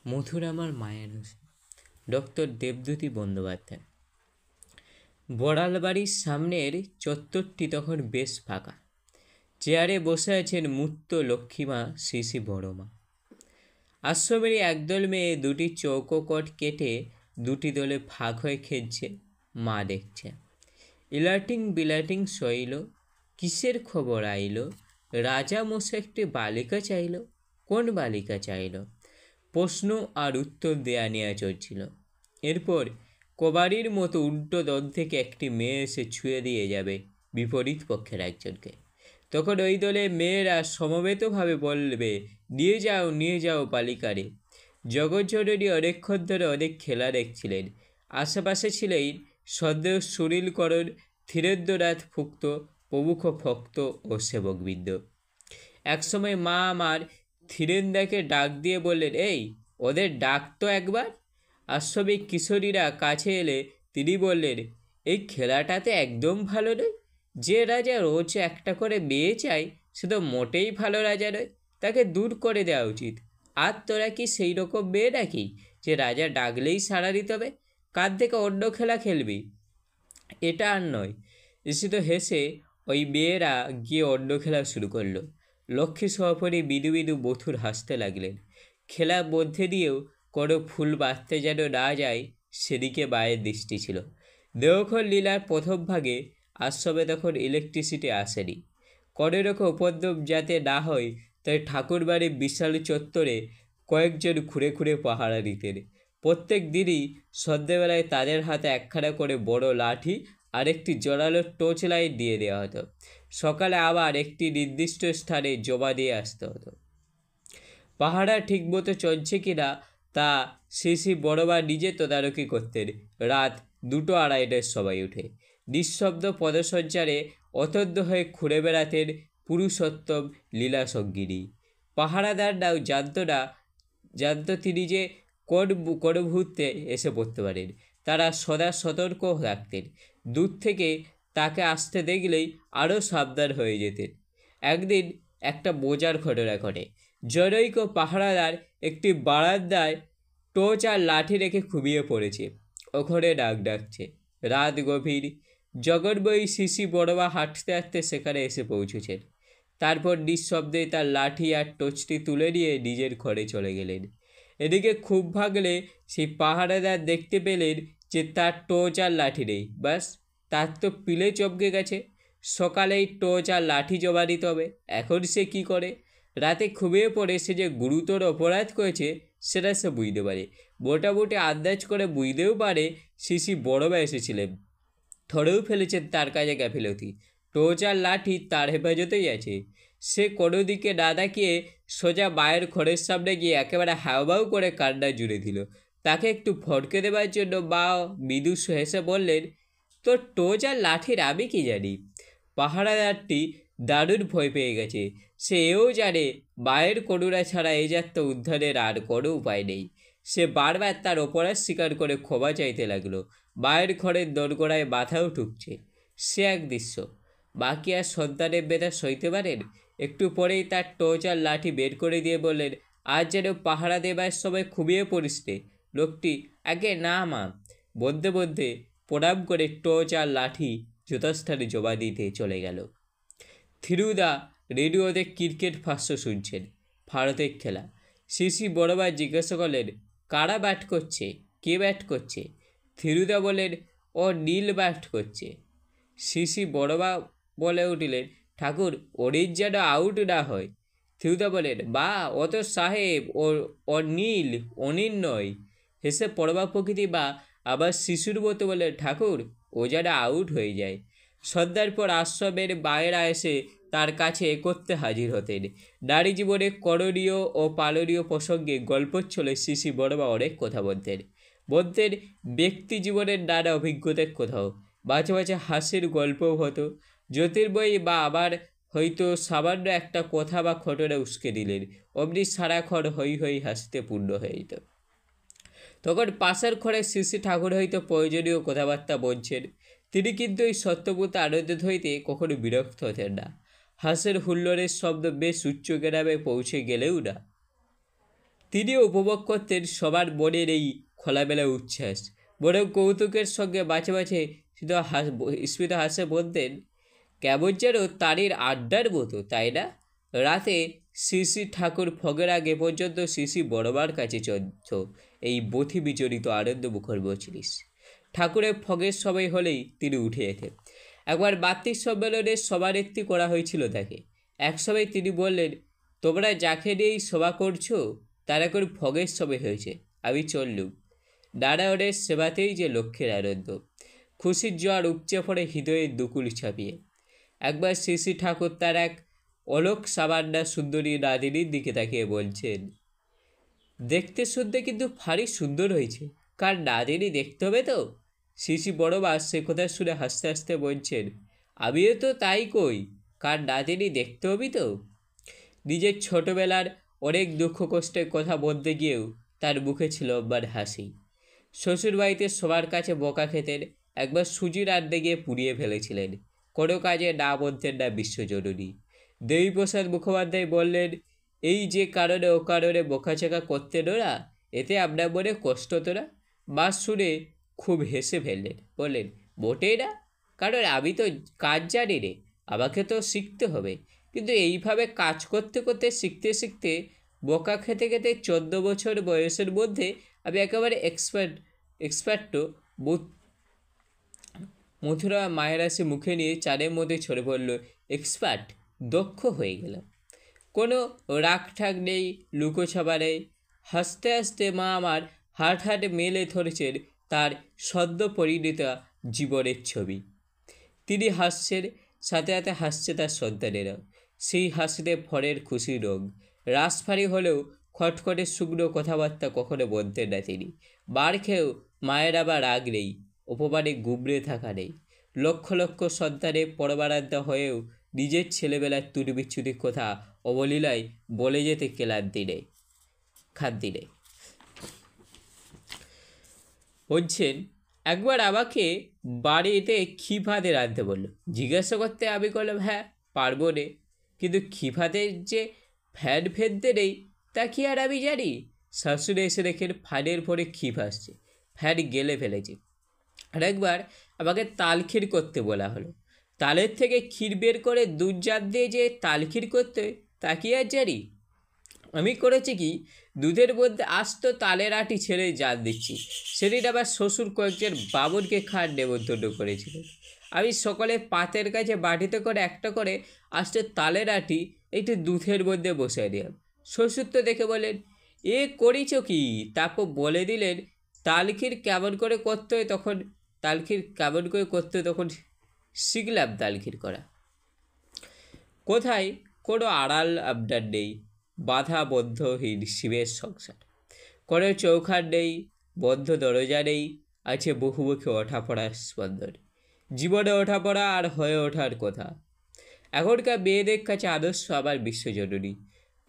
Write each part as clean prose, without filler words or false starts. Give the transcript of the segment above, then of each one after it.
মধুর আমার মায়ের হাসি। ডক্টর দেবদূতি বন্দ্যোপাধ্যায়। বড়াল বাড়ির সামনের চত্বরটি তখন বেশ ফাঁকা। চেয়ারে বসে আছেন মূর্ত লক্ষ্মীমা, শ্রী বড় মা। আশ্রমেরই একদল মেয়ে দুটি চৌকোকট কেটে দুটি দলে ভাগ হয়ে খেলছে। মা দেখছে। ইলাটিং বিলাটিং সইল, কিসের খবর আইল? রাজা মশাই একটি বালিকা চাইল। কোন বালিকা চাইল? প্রশ্ন আর উত্তর দেয়া নেওয়া চলছিল। এরপর কবারির মতো উল্টো দল থেকে একটি মেয়ে এসে ছুঁয়ে দিয়ে যাবে বিপরীত পক্ষের একজনকে। তখন ওই দলের মেয়েরা সমবেতভাবে বলবে, নিয়ে যাও বালিকারে। জগজ্জননী অনেকক্ষণ ধরে অনেক খেলা দেখছিলেন। আশেপাশে ছিলেন সন্দেহ সুনীলকরণ, ধীরেন্দ্রনাথ ভুক্ত প্রমুখ ভক্ত ও সেবকবৃন্দ। একসময় মা আমার ধীরেন্দাকে ডাক দিয়ে বললেন, এই ওদের ডাক তো একবার। আশ্রমিক কিশোরীরা কাছে এলে তিনি বললেন, এই খেলাটাতে একদম ভালো নয়। যে রাজা রোজ একটা করে মেয়ে চায় সে তো মোটেই ভালো রাজা নয়, তাকে দূর করে দেওয়া উচিত। আর তোরা কি সেই রকম মেয়ে নাকি যে রাজা ডাকলেই সাড়া দিতে হবে? কার থেকে অন্য খেলা খেলবি? এটা আর নয়। এসে তো হেসে ওই মেয়েরা গিয়ে অন্য খেলা শুরু করলো। লক্ষ্মী সহপরী বিদু বিদু বধুর হাসতে লাগলেন। খেলার মধ্যে দিয়েও কোনো ফুল বাঁধতে যেন না যায় সেদিকে মায়ের দৃষ্টি ছিল। দেওঘর লীলার প্রথম ভাগে আশ্রমে তখন ইলেকট্রিসিটি আসেনি। কোনো রকম উপদ্রব যাতে না হয় তাই ঠাকুরবাড়ির বিশাল চত্বরে কয়েকজন ঘুরে ঘুরে পাহারা দিতেন। প্রত্যেক দিনই সন্ধ্যেবেলায় তাদের হাতে একখানা করে বড় লাঠি আর একটি জোরালো টর্চ লাইট দিয়ে দেওয়া হতো। সকালে আবার একটি নির্দিষ্ট স্থানে জমা দিয়ে আসতে হতো। পাহারা ঠিকমতো চলছে কিনা তা শ্রী বড়মা নিজে তদারকি করতেন। রাত 2-2:30টায় সবাই উঠে নিঃশব্দ পদসঞ্চারে অতন্দ্র হয়ে ঘুরে বেড়াতেন পুরুষোত্তম লীলা সঙ্গিনী। পাহারাদাররাও জানত তিনি যে কোন মুহূর্তে এসে পড়তে পারেন। তারা সদা সতর্ক থাকতেন। দূর থেকে তাকে আসতে দেখলেই আরও সাবধান হয়ে যেতেন। একদিন একটা মজার ঘটনা ঘটে। জনৈক পাহারাদার একটি বারান্দায় টর্চ আর লাঠি রেখে ঘুমিয়ে পড়েছে। ওখানে ডাকছে। রাত গভীর। জগন্ময়ী শ্রী বড়মা হাঁটতে হাঁটতে সেখানে এসে পৌঁছেছেন। তারপর নিঃশব্দে তার লাঠি আর টর্চটি তুলে নিয়ে নিজের ঘরে চলে গেলেন। এদিকে খুব ভাগলে সেই পাহারাদার দেখতে পেলেন যে তার টর্চ আর লাঠি নেই। ব্যাস, তার তো পিলে চমকে গেছে। সকালেই টর্চ আর লাঠি জমা দিতে হবে। এখন সে কি করে? রাতে ঘুমিয়ে পড়ে সে যে গুরুতর অপরাধ করেছে সেটা সে বুঝতে পারে। মোটামুটি আন্দাজ করে বুঝতেও পারে শ্রী বড়মা এসেছিলেন, ধরেও ফেলেছেন তার কাছে গাফিলতি। টর্চ আর লাঠি তার হেফাজতেই আছে। সে কোনো দিকে না তাকিয়ে সোজা মায়ের ঘরের সামনে গিয়ে একেবারে হাওয়াও করে কান্না জুড়ে দিল। তাকে একটু ফটকে দেওয়ার জন্য মা মৃদু হেসে বললেন, তোর টর্চ আর লাঠির আমি কি জানি? পাহারাদারটি দারুণ ভয় পেয়ে গেছে। সে এও জানে মায়ের করুণা ছাড়া এই যাত্রা উদ্ধারের আর কোনো উপায় নেই। সে বারবার তার অপরাধ স্বীকার করে ক্ষমা চাইতে লাগলো। মায়ের ঘরের দোরগোড়ায় মাথাও ঠুকছে। সে এক দৃশ্য। বাকি আর সন্তানের বেদা সইতে পারেন? একটু পরেই তার টর্চ আর লাঠি বের করে দিয়ে বললেন, আজ যেন পাহারা দেবার সময় ঘুমিয়ে পড়িস রে। লোকটি, আগে না মা। বলতে বলতে প্রণাম করে টর্চ আর লাঠি যথাস্থানে জমা দিতে চলে গেল। থিরুদা রেডিওতে ক্রিকেট ভাষ্য শুনছেন। ভারতের খেলা। শ্রী বড়মা জিজ্ঞাসা করলেন, কারা ব্যাট করছে? কে ব্যাট করছে? থিরুদা বললেন, ও নীল ব্যাট করছে। শ্রী বড়মা বলে উঠলেন, ঠাকুর ওরির যেন আউট না হয়। থিরুদা বলেন, বা ও তো সাহেব, ও নীল, অনিল নয়। হেসে পরমা প্রকৃতি বা আবার শিশুর মতো বলে, ঠাকুর ও যেন আউট হয়ে যায়। সন্ধ্যার পর আশ্রমের মায়েরা এসে তার কাছে করতে হাজির হতেন। নারী জীবনে করণীয় ও পালনীয় প্রসঙ্গে গল্পচ্ছলে শ্রী বড়মা অনেক কথা বলতেন। ব্যক্তি জীবনের নানা অভিজ্ঞতার কোথাও মাঝে মাঝে হাসির গল্পও হতো। জ্যোতির্ময়ী বা আবার হয়তো সামান্য একটা কথা বা ঘটনা উস্কে দিলেন, অমনি সারাক্ষণ হই হই হাসিতে পূর্ণ হয়ে যেত। তখন পাশের ঘরে শ্রী ঠাকুর হয়তো প্রয়োজনীয় কথাবার্তা বলছেন। তিনি কিন্তু এই সত্যপূর্ত আনন্দ হইতে কখনো বিরক্ত হতেন না। হাসের হুল্লোড়ের শব্দ বেশ উচ্চ গ্রামে পৌঁছে গেলেও না তিনিও উপভোগ করতেন সবার মনের এই খোলামেলা উচ্ছ্বাস। বড় কৌতুকের সঙ্গে মাঝে মাঝে স্মিত হাসে বলতেন, কেমন যেন তারির আড্ডার মতো, তাই না? রাতে শ্রী শ্রী ঠাকুর ফগের আগে পর্যন্ত শ্রী শ্রী বড়মার কাছে চলত এই বথি বিচরিত আনন্দ মুখর মজলিস। ঠাকুরের ফগের সময় হলেই তিনি উঠে যেতেন। একবার বার্ষিক সম্মেলনে সভানেত্রী করা হয়েছিল তাকে। এক সময় তিনি বললেন, তোমরা যাকে নিয়েই সভা করছো তার এখন ফগের সময় হয়েছে, আমি চললুম। নারায়ণের সেবাতেই যে লক্ষ্যের আনন্দ। খুশির জোয়ার উপচে পড়ে হৃদয়ের দুকুল ছাপিয়ে। একবার শ্রী শ্রী ঠাকুর তার এক অলোক সামান্না সুন্দরী নাদিনীর দিকে তাকিয়ে বলছেন, দেখতে শুনতে কিন্তু ভারী সুন্দর হয়েছে, কার নাদিনী দেখতে হবে তো? শ্রী শ্রী বড়মা সে কথা শুনে হাসতে হাসতে বলছেন, আমিও তো তাই কই, কার নাদিনী দেখতে হবি তো? নিজের ছোটবেলার অনেক দুঃখ কষ্টের কথা বলতে গিয়েও তার মুখে ছিল একবার হাসি। শ্বশুরবাড়িতে সবার কাছে বকা খেতেন, একবার সুজি রাঁধতে গিয়ে পুড়িয়ে ফেলেছিলেন। কোনো কাজে না বলতেন না বিশ্বজননী। দেবীপ্রসাদ মুখোপাধ্যায় বললেন, এই যে কারণে ও কারণে বোকাচোকা করতেন ওরা, এতে আপনার মনে কষ্ট তো না? মা শুনে খুব হেসে ফেললেন, বললেন, মোটেই না, কারণ আমি তো কাজ জানি রে, আমাকে তো শিখতে হবে। কিন্তু এইভাবে কাজ করতে করতে শিখতে শিখতে বকা খেতে খেতে 14 বছর বয়সের মধ্যে আমি একেবারে এক্সপার্টও। মথুরা মায়ের আসে মুখে নিয়ে চারের মধ্যে ছড়ে পড়ল, এক্সপার্ট, দক্ষ হয়ে গেল। কোনো রাগ ঠাক নেই, লুকোছাপা নেই। হাসতে হাসতে মা আমার হাট মেলে ধরেছেন তার সদ্য পরিণত জীবনের ছবি। তিনি হাসছেন, সাথে সাথে হাসছে তার সন্তানেরাও। সেই হাসিতে ফরের খুশি রোগ। রাসফারি হলেও খটখটে শুকনো কথাবার্তা কখনো বলতেন না তিনি। বার খেয়েও মায়ের আবার রাগ নেই, অপমানে গুবড়ে থাকা নেই। লক্ষ লক্ষ সন্তানের পরমারাধ্যা হয়েও নিজের ছেলেবেলার তুলিবিচ্ছুতির কথা অবলীলায় বলে যেতে খাদ্যি নেই। বলছেন, একবার আমাকে বাড়িতে খিফাতে রাঁধতে বললো। জিজ্ঞাসা করতে আমি বললাম, হ্যাঁ পারবো রে, কিন্তু খিফাতে যে ফ্যান ফেলতে নেই তা কি আর আমি জানি? শাশুড়ি এসে দেখেন ফ্যানের পরে খিফ আসছে, ফ্যান গেলে ফেলেছে। আর একবার আমাকে তালক্ষীর করতে বলা হলো। তালের থেকে ক্ষীর বের করে দুধ জাত দিয়ে যে তালক্ষীর করতে হয় তা কি আর জানি? আমি করেছি কি, দুধের মধ্যে আস্ত তালের আটি ছেড়ে জাল দিচ্ছি। সেদিন আবার শ্বশুর কয়েকজন বাবুরকে খাওয়ার নেমন্তন্ন করেছিল। আমি সকালে পাতের কাছে বাটিতে করে একটা করে আস্ত তালের আটি একটু দুধের মধ্যে বসিয়ে দিলাম। শ্বশুর তো দেখে বলেন, এ করিছ কি? তারপর বলে দিলেন তালক্ষীর কেমন করে করতে হয়। তখন শিখলাম তালক্ষীর করা। কোথায় কোনো আড়াল আবদার নেই, বাধাবদ্ধহীন শিবের সংসার। কোনো চৌখার নেই, বদ্ধ দরজা নেই, আছে বহুমুখী ওঠাপড়ার স্পন্দন। জীবনে ওঠাপড়া আর হয়ে ওঠার কথা। এখনকার মেয়েদের কাছে আদর্শ আমার বিশ্বজননী।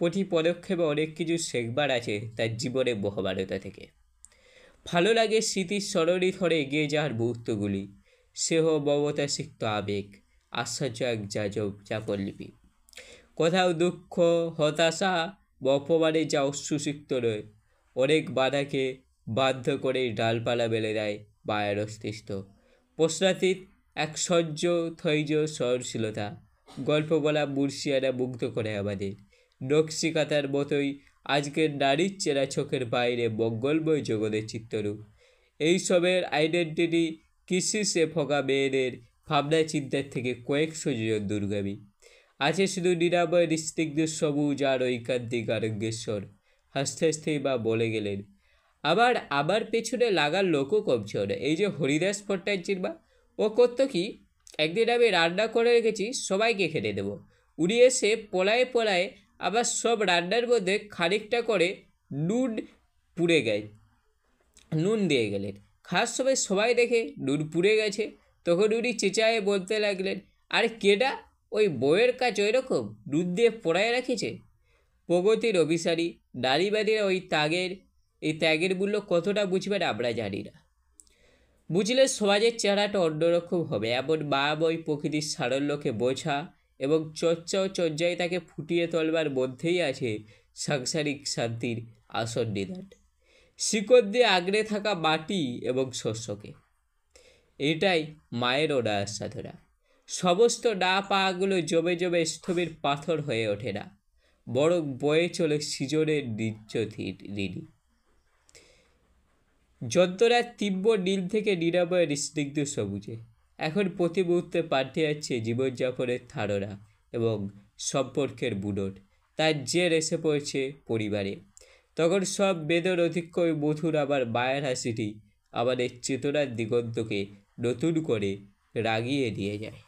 প্রতি পদক্ষেপে অনেক কিছু শেখবার আছে তার জীবনে মহামানতা থেকে। ভালো লাগে স্মৃতির সরণি ধরে এগিয়ে যাওয়ার মুহূর্তগুলি। স্নেহ মমতা সিক্ত আবেগ, আশ্চর্য এক চাপলিপি। কোথাও দুঃখ, হতাশা বা অপমানে যা অশ্রুসিক্ত নয়, অনেক বাধাকে বাধ্য করে ডালপালা বেলে দেয় মায়ের অস্তিত্ব। প্রশ্নাতীত এক ধৈর্য সহনশীলতা। গল্প বলা মুর্শিয়ানা মুগ্ধ করে আমাদের। নকশিকাতার মতোই আজকের নারীর চেনা চোখের বাইরে মঙ্গলময় জগতের চিত্ররূপ। এইসবের আইডেন্টিটি কিসিসে ফোকা মেয়েদের ভাবনা চিন্তার থেকে কয়েকশো জন দুর্গামী। আছে শুধু নিরাময় নিস্নিগ্ধ সবুজ আর ঐকান্তিক আরোগ্যেশ্বর। হাসতে হাসতেই বা বলে গেলেন, আবার পেছনে লাগার লোকও কমছে না। এই যে হরিদাস ভট্টাচার্যের মা, ও করতো কি, একদিন আমি রান্না করে রেখেছি, সবাইকে খেতে দেবো। উনি এসে পোলায় আবার সব রান্নার মধ্যে খানিকটা করে নুন দিয়ে গেলেন। খাওয়ার সময় সবাই দেখে নুন পুড়ে গেছে। তখন উনি চেঁচায়ে বলতে লাগলেন, আরে কেডা, ওই বউয়ের কাজ ওই রকম নুন দিয়ে পোড়ায় রাখেছে? প্রগতির অভিসারী নারীবাদীরা এই ত্যাগের মূল্য কতটা বুঝবেন আমরা জানি না। বুঝলে সমাজের চেহারাটা অন্যরকম হবে। এমন মায়াময় প্রকৃতির সারল্যকে বোঝা এবং চর্চা ও চর্যায় তাকে ফুটিয়ে তোলবার মধ্যেই আছে সাংসারিক শান্তির আসন নিদান, শিকড় দিয়ে আগড়ে থাকা মাটি এবং শস্যকে। এটাই মায়ের ওনার সাধনা। সমস্ত না পাগুলো জমে জমে স্থবির পাথর হয়ে ওঠে না, বরং বয়ে চলে সৃজনের ঋণী। যন্ত্রণার তীব্র নীল থেকে নিরাময়ের স্নিগ্ধ সবুজে এখন প্রতি মুহূর্তে পাল্টে যাচ্ছে জীবনযাপনের ধারণা এবং সম্পর্কের বুনট। তার জের এসে পড়েছে পরিবারে। তখন সব বেদন অধিক্য মধুর আবার মায়ের হাসিটি আমাদের চেতনার দিগন্তকে নতুন করে রাগিয়ে দিয়ে যায়।